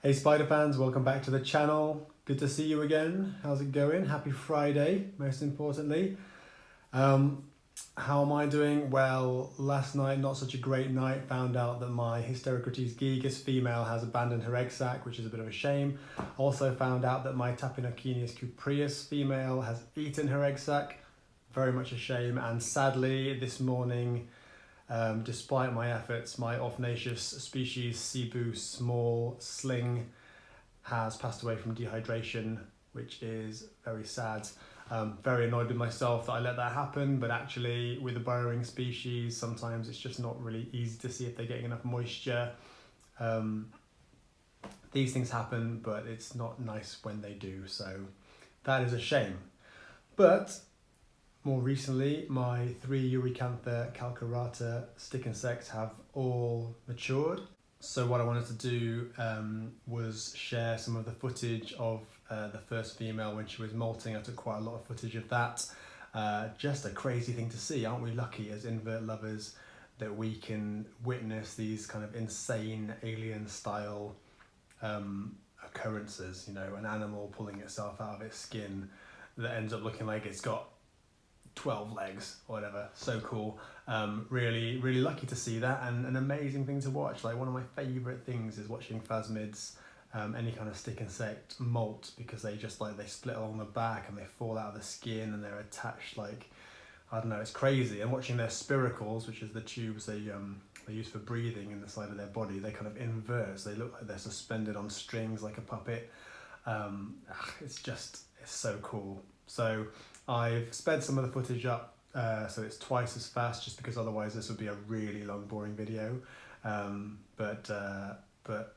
Hey spider fans, welcome back to the channel. Good to see you again. How's it going? Happy Friday, most importantly. How am I doing? Well, last night, not such a great night. Found out that my Hysterocrates gigas female has abandoned her egg sac, which is a bit of a shame. Also found out that my Tapinocenius cupreus female has eaten her egg sac. Very much a shame. And sadly, this morning, despite my efforts, my Orphnaceous species Cebu small sling has passed away from dehydration, which is very sad. Very annoyed with myself that I let that happen, but actually with the burrowing species, sometimes it's just not really easy to see if they're getting enough moisture. These things happen, but it's not nice when they do, so that is a shame. But more recently, my 3 Eurycantha calcarata stick insects have all matured. So what I wanted to do was share some of the footage of the first female when she was molting. I took quite a lot of footage of that. Just a crazy thing to see. Aren't we lucky as invert lovers that we can witness these kind of insane alien style occurrences, you know, an animal pulling itself out of its skin that ends up looking like it's got 12 legs or whatever. So cool. Really lucky to see that, and an amazing thing to watch. Like, one of my favorite things is watching phasmids, any kind of stick insect molt, because they just they split along the back and they fall out of the skin and they're attached, like, I don't know, it's crazy. And watching their spiracles, which is the tubes they use for breathing in the side of their body, they kind of invert, so they look like they're suspended on strings like a puppet. It's so cool. So I've sped some of the footage up, so it's twice as fast, just because otherwise this would be a really long, boring video. But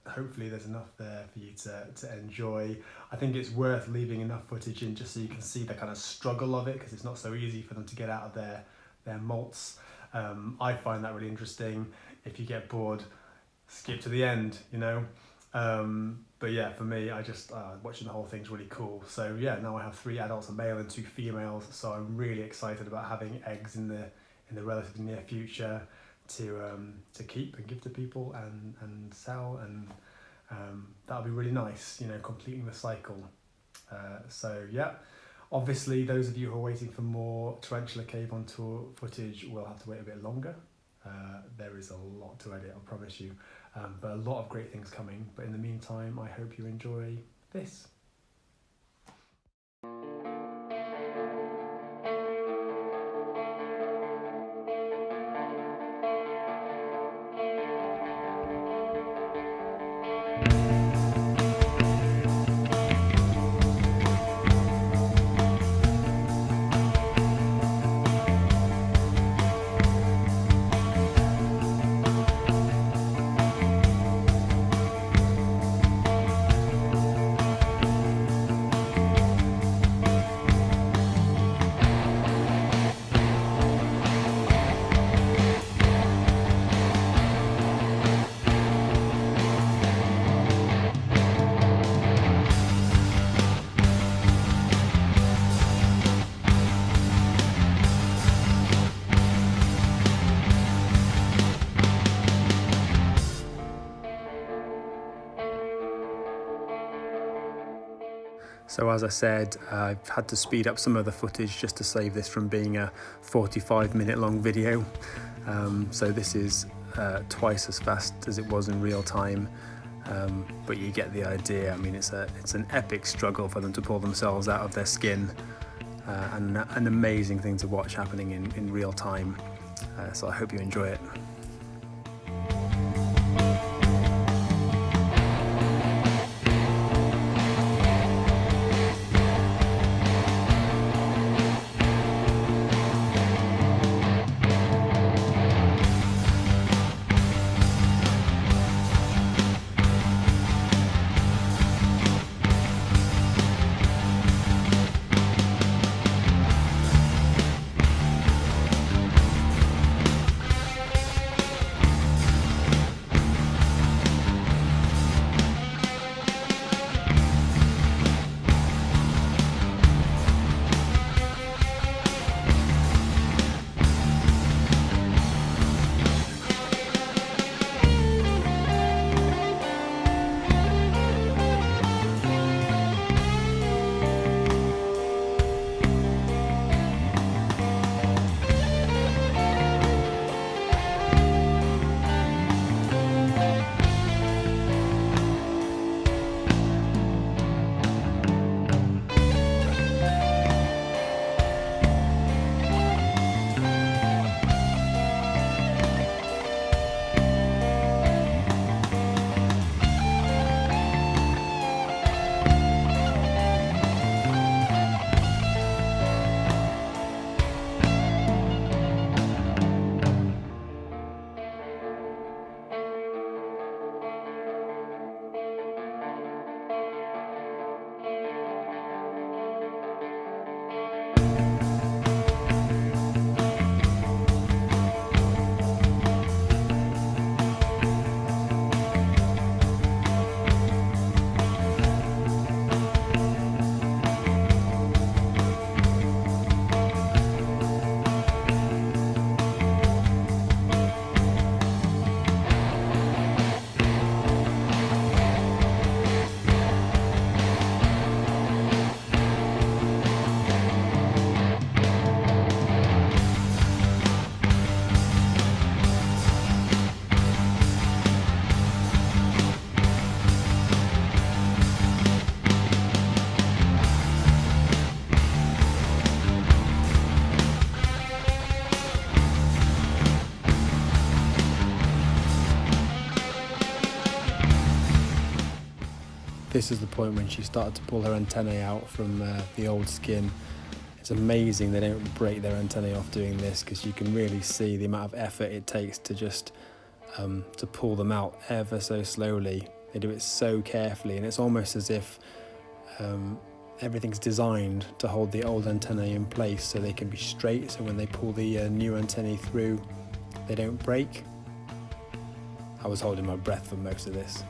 hopefully there's enough there for you to enjoy. I think it's worth leaving enough footage in just so you can see the kind of struggle of it, because it's not so easy for them to get out of their molts. I find that really interesting. If you get bored, skip to the end, you know. But yeah, for me, I just watching the whole thing's really cool. So yeah, now I have 3 adults, a male and 2 females. So I'm really excited about having eggs in the relatively near future to keep and give to people and sell, and that'll be really nice, you know, completing the cycle. So yeah, obviously those of you who are waiting for more Tarantula Cave on tour footage will have to wait a bit longer. There is a lot to edit, I promise you, but a lot of great things coming. But in the meantime, I hope you enjoy this. So as I said, I've had to speed up some of the footage just to save this from being a 45-minute long video. So this is twice as fast as it was in real time, but you get the idea. I mean, it's an epic struggle for them to pull themselves out of their skin, and an amazing thing to watch happening in real time. So I hope you enjoy it. this is the point when she started to pull her antennae out from the old skin. It's amazing they don't break their antennae off doing this, because you can really see the amount of effort it takes to just to pull them out ever so slowly. They do it so carefully, and it's almost as if everything's designed to hold the old antennae in place so they can be straight, so when they pull the new antennae through, they don't break. I was holding my breath for most of this.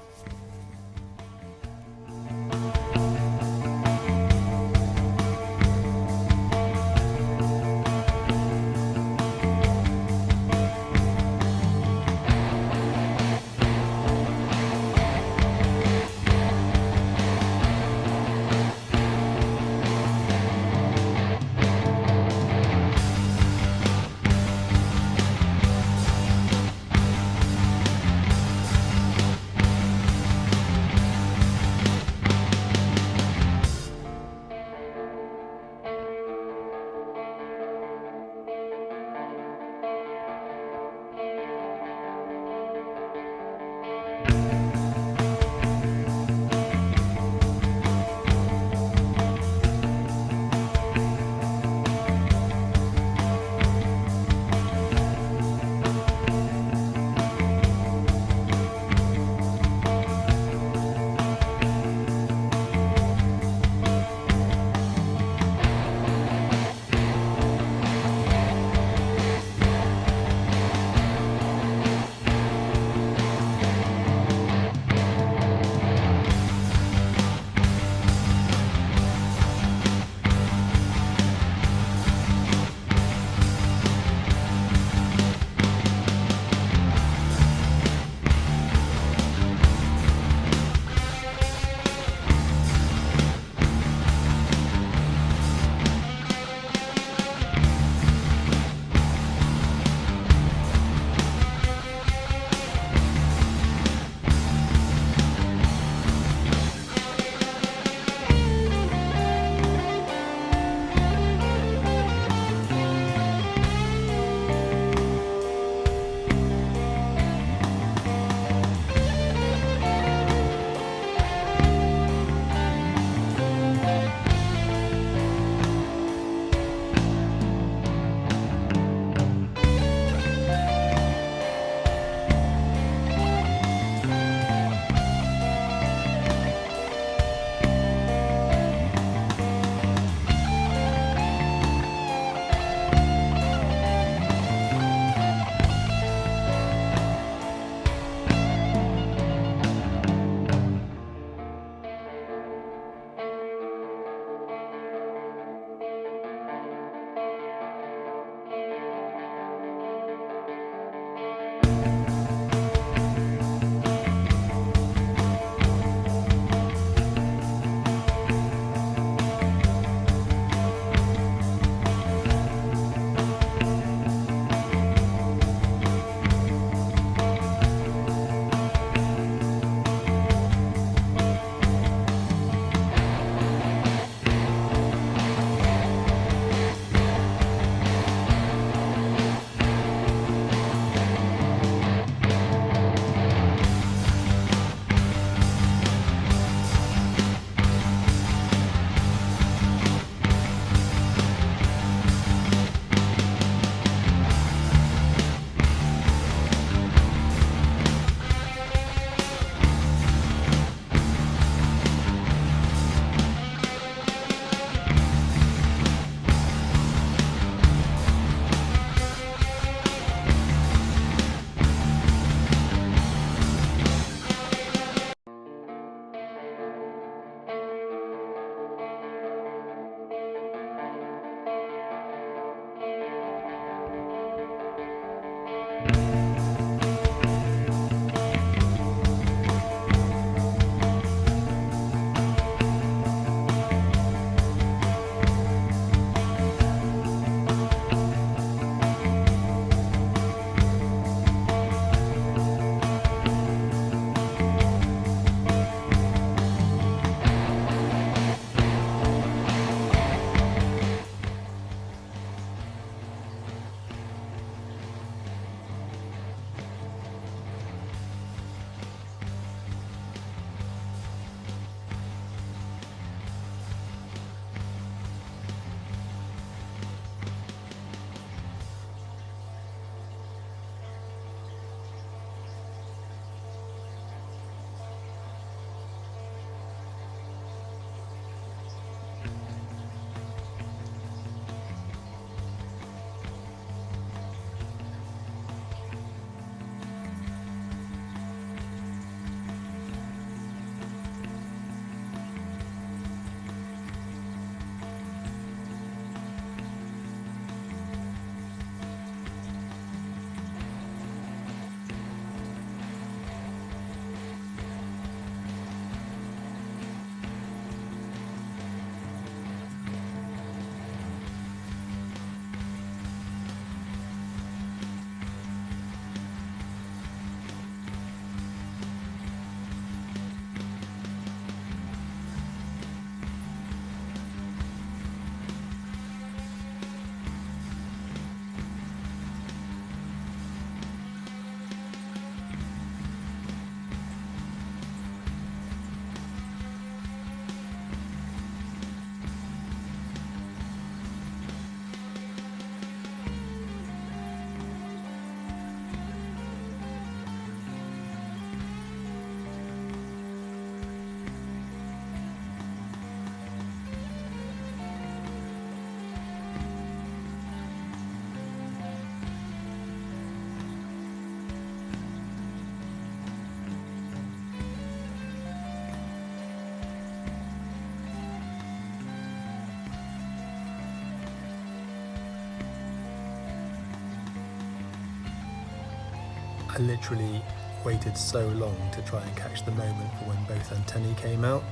literally waited so long to try and catch the moment for when both antennae came out,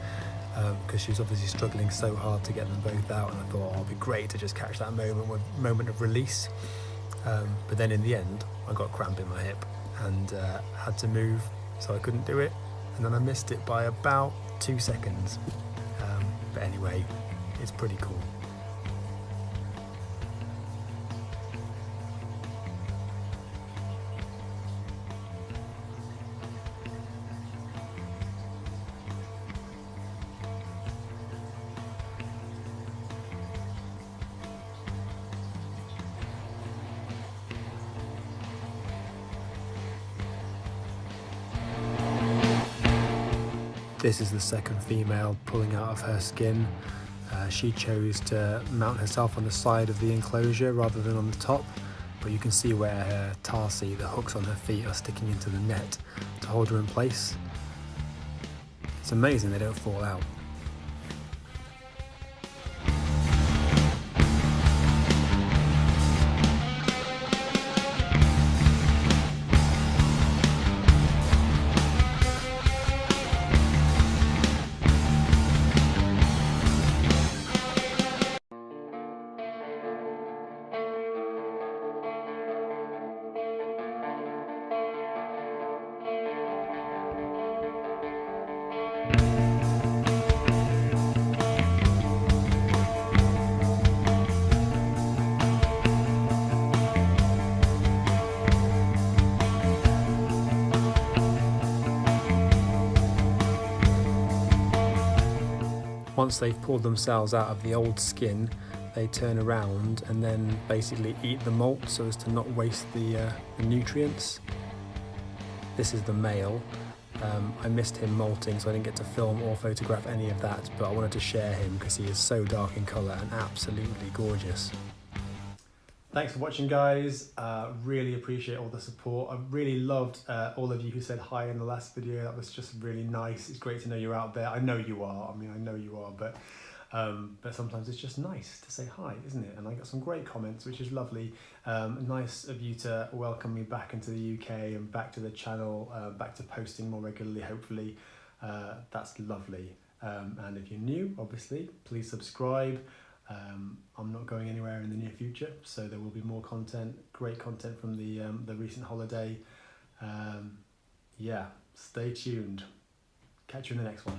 because she was obviously struggling so hard to get them both out, and I thought, oh, it'd be great to just catch that moment of release. But then in the end, I got a cramp in my hip and had to move, so I couldn't do it, and then I missed it by about 2 seconds. But anyway, it's pretty cool. This is the second female pulling out of her skin. She chose to mount herself on the side of the enclosure rather than on the top, but you can see where her tarsi, the hooks on her feet, are sticking into the net to hold her in place. It's amazing they don't fall out. Once they've pulled themselves out of the old skin, they turn around and then basically eat the molt so as to not waste the nutrients. This is the male. I missed him molting, so I didn't get to film or photograph any of that, but I wanted to share him because he is so dark in colour and absolutely gorgeous. Thanks for watching, guys. Really appreciate all the support. I really loved all of you who said hi in the last video. That was just really nice. It's great to know you're out there. I know you are. I mean, I know you are, but sometimes it's just nice to say hi, isn't it? And I got some great comments, which is lovely. Nice of you to welcome me back into the UK and back to the channel, back to posting more regularly, hopefully. That's lovely. And if you're new, obviously, please subscribe. I'm not going anywhere in the near future, so there will be more content, great content from the recent holiday. Yeah, stay tuned. Catch you in the next one.